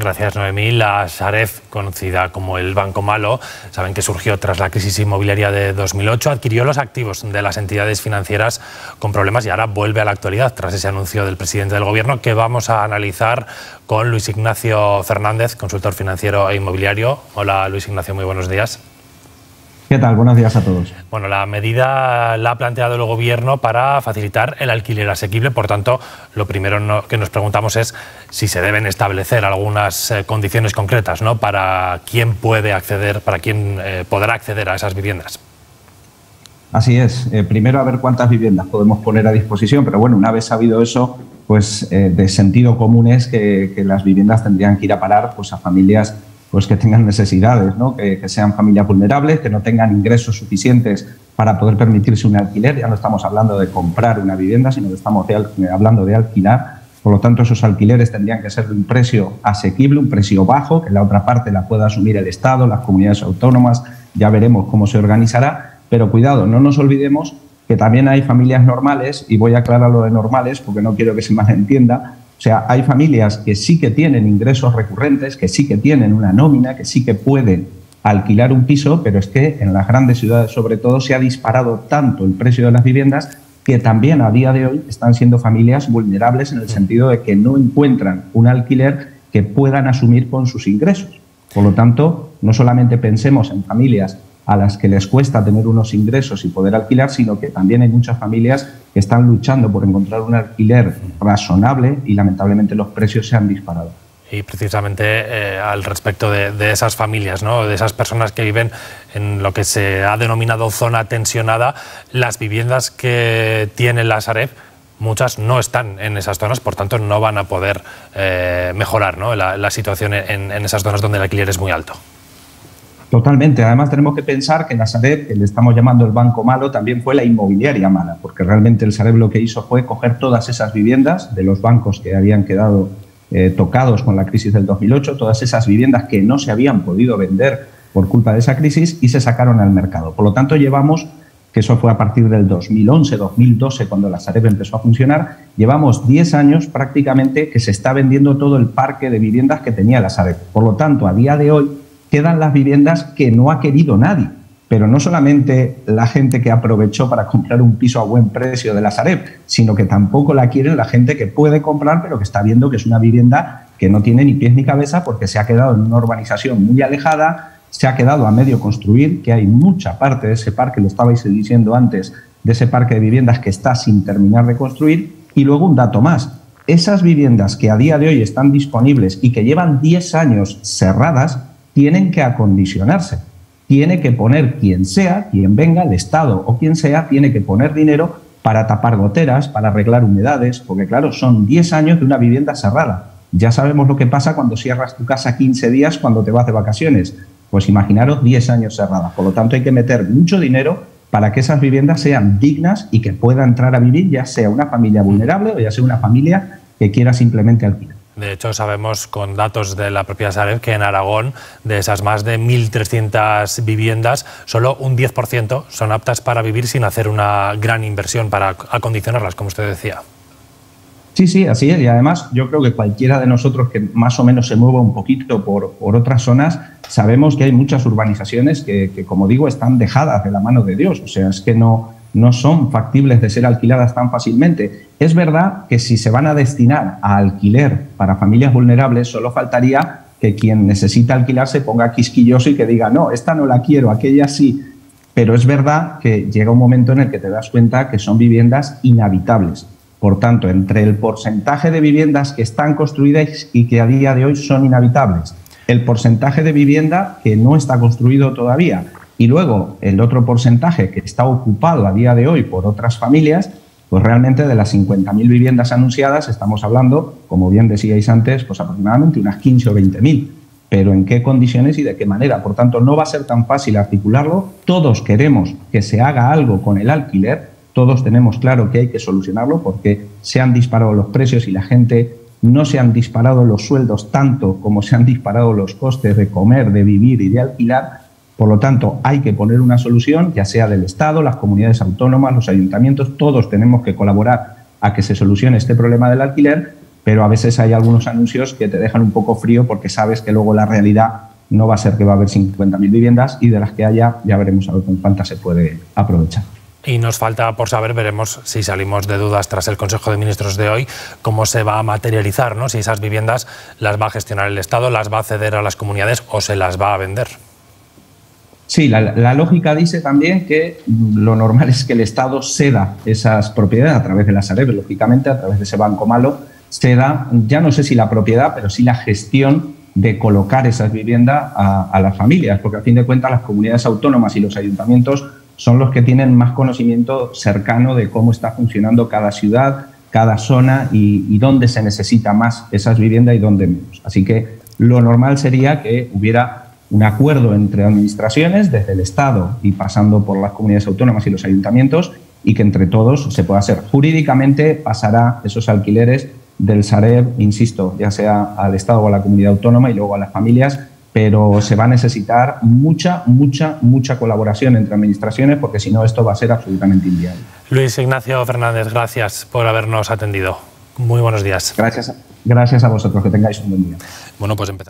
Gracias, Noemí. La Sareb, conocida como el Banco Malo, saben que surgió tras la crisis inmobiliaria de 2008, adquirió los activos de las entidades financieras con problemas y ahora vuelve a la actualidad tras ese anuncio del presidente del Gobierno que vamos a analizar con Luis Ignacio Fernández, consultor financiero e inmobiliario. Hola, Luis Ignacio, muy buenos días. ¿Qué tal? Buenos días a todos. Bueno, la medida la ha planteado el Gobierno para facilitar el alquiler asequible. Por tanto, lo primero que nos preguntamos es si se deben establecer algunas condiciones concretas, ¿no?, para quién puede acceder, para quién podrá acceder a esas viviendas. Así es. Primero a ver cuántas viviendas podemos poner a disposición, pero bueno, una vez sabido eso, pues de sentido común es que las viviendas tendrían que ir a parar pues a familias pues que tengan necesidades, ¿no? Que sean familias vulnerables, que no tengan ingresos suficientes para poder permitirse un alquiler. Ya no estamos hablando de comprar una vivienda, sino que estamos hablando de alquilar. Por lo tanto, esos alquileres tendrían que ser de un precio asequible, un precio bajo, que la otra parte la pueda asumir el Estado, las comunidades autónomas. Ya veremos cómo se organizará. Pero cuidado, no nos olvidemos que también hay familias normales, y voy a aclarar lo de normales porque no quiero que se malentienda. O sea, hay familias que sí que tienen ingresos recurrentes, que sí que tienen una nómina, que sí que pueden alquilar un piso, pero es que en las grandes ciudades, sobre todo, se ha disparado tanto el precio de las viviendas que también a día de hoy están siendo familias vulnerables en el sentido de que no encuentran un alquiler que puedan asumir con sus ingresos. Por lo tanto, no solamente pensemos en familias a las que les cuesta tener unos ingresos y poder alquilar, sino que también hay muchas familias que están luchando por encontrar un alquiler razonable y lamentablemente los precios se han disparado. Y precisamente al respecto de esas familias, ¿no?, de esas personas que viven en lo que se ha denominado zona tensionada, las viviendas que tiene la Sareb, muchas no están en esas zonas, por tanto no van a poder mejorar, ¿no?, la situación en esas zonas donde el alquiler es muy alto. Totalmente. Además, tenemos que pensar que la Sareb, que le estamos llamando el Banco Malo, también fue la inmobiliaria mala, porque realmente el Sareb lo que hizo fue coger todas esas viviendas de los bancos que habían quedado tocados con la crisis del 2008, todas esas viviendas que no se habían podido vender por culpa de esa crisis y se sacaron al mercado. Por lo tanto, llevamos, que eso fue a partir del 2011, 2012, cuando la Sareb empezó a funcionar, llevamos 10 años prácticamente que se está vendiendo todo el parque de viviendas que tenía la Sareb. Por lo tanto, a día de hoy, quedan las viviendas que no ha querido nadie, pero no solamente la gente que aprovechó para comprar un piso a buen precio de la Sareb, sino que tampoco la quiere la gente que puede comprar, pero que está viendo que es una vivienda que no tiene ni pies ni cabeza porque se ha quedado en una urbanización muy alejada, se ha quedado a medio construir, que hay mucha parte de ese parque, lo estabais diciendo antes, de ese parque de viviendas que está sin terminar de construir. Y luego un dato más, esas viviendas que a día de hoy están disponibles y que llevan 10 años cerradas, tienen que acondicionarse. Tiene que poner quien sea, quien venga, el Estado o quien sea, tiene que poner dinero para tapar goteras, para arreglar humedades, porque claro, son 10 años de una vivienda cerrada. Ya sabemos lo que pasa cuando cierras tu casa 15 días cuando te vas de vacaciones. Pues imaginaros 10 años cerradas. Por lo tanto, hay que meter mucho dinero para que esas viviendas sean dignas y que pueda entrar a vivir ya sea una familia vulnerable o ya sea una familia que quiera simplemente alquilar. De hecho, sabemos con datos de la propia Sareb que en Aragón, de esas más de 1.300 viviendas, solo un 10% son aptas para vivir sin hacer una gran inversión para acondicionarlas, como usted decía. Sí, sí, así es. Y además yo creo que cualquiera de nosotros que más o menos se mueva un poquito por otras zonas, sabemos que hay muchas urbanizaciones que, como digo, están dejadas de la mano de Dios. O sea, es que no son factibles de ser alquiladas tan fácilmente. Es verdad que si se van a destinar a alquiler para familias vulnerables, solo faltaría que quien necesita alquilar se ponga quisquilloso y que diga, no, esta no la quiero, aquella sí. Pero es verdad que llega un momento en el que te das cuenta que son viviendas inhabitables. Por tanto, entre el porcentaje de viviendas que están construidas y que a día de hoy son inhabitables, el porcentaje de vivienda que no está construido todavía, y luego el otro porcentaje que está ocupado a día de hoy por otras familias, pues realmente de las 50.000 viviendas anunciadas estamos hablando, como bien decíais antes, pues aproximadamente unas 15 o 20.000. Pero ¿en qué condiciones y de qué manera? Por tanto, no va a ser tan fácil articularlo. Todos queremos que se haga algo con el alquiler, todos tenemos claro que hay que solucionarlo porque se han disparado los precios y la gente no se han disparado los sueldos tanto como se han disparado los costes de comer, de vivir y de alquilar. Por lo tanto, hay que poner una solución, ya sea del Estado, las comunidades autónomas, los ayuntamientos, todos tenemos que colaborar a que se solucione este problema del alquiler, pero a veces hay algunos anuncios que te dejan un poco frío porque sabes que luego la realidad no va a ser que va a haber 50.000 viviendas y de las que haya ya veremos a ver con cuántas se puede aprovechar. Y nos falta por saber, veremos si salimos de dudas tras el Consejo de Ministros de hoy, cómo se va a materializar, ¿no? Si esas viviendas las va a gestionar el Estado, las va a ceder a las comunidades o se las va a vender. Sí, la lógica dice también que lo normal es que el Estado ceda esas propiedades a través de la Sareb, lógicamente, a través de ese banco malo, ceda, ya no sé si la propiedad, pero sí la gestión de colocar esas viviendas a las familias, porque a fin de cuentas las comunidades autónomas y los ayuntamientos son los que tienen más conocimiento cercano de cómo está funcionando cada ciudad, cada zona y dónde se necesita más esas viviendas y dónde menos. Así que lo normal sería que hubiera un acuerdo entre administraciones, desde el Estado y pasando por las comunidades autónomas y los ayuntamientos, y que entre todos se pueda hacer. Jurídicamente pasará esos alquileres del Sareb, insisto, ya sea al Estado o a la comunidad autónoma y luego a las familias, pero se va a necesitar mucha colaboración entre administraciones, porque si no esto va a ser absolutamente inviable. Luis Ignacio Fernández, gracias por habernos atendido. Muy buenos días. Gracias a vosotros, que tengáis un buen día. Bueno, pues empezamos.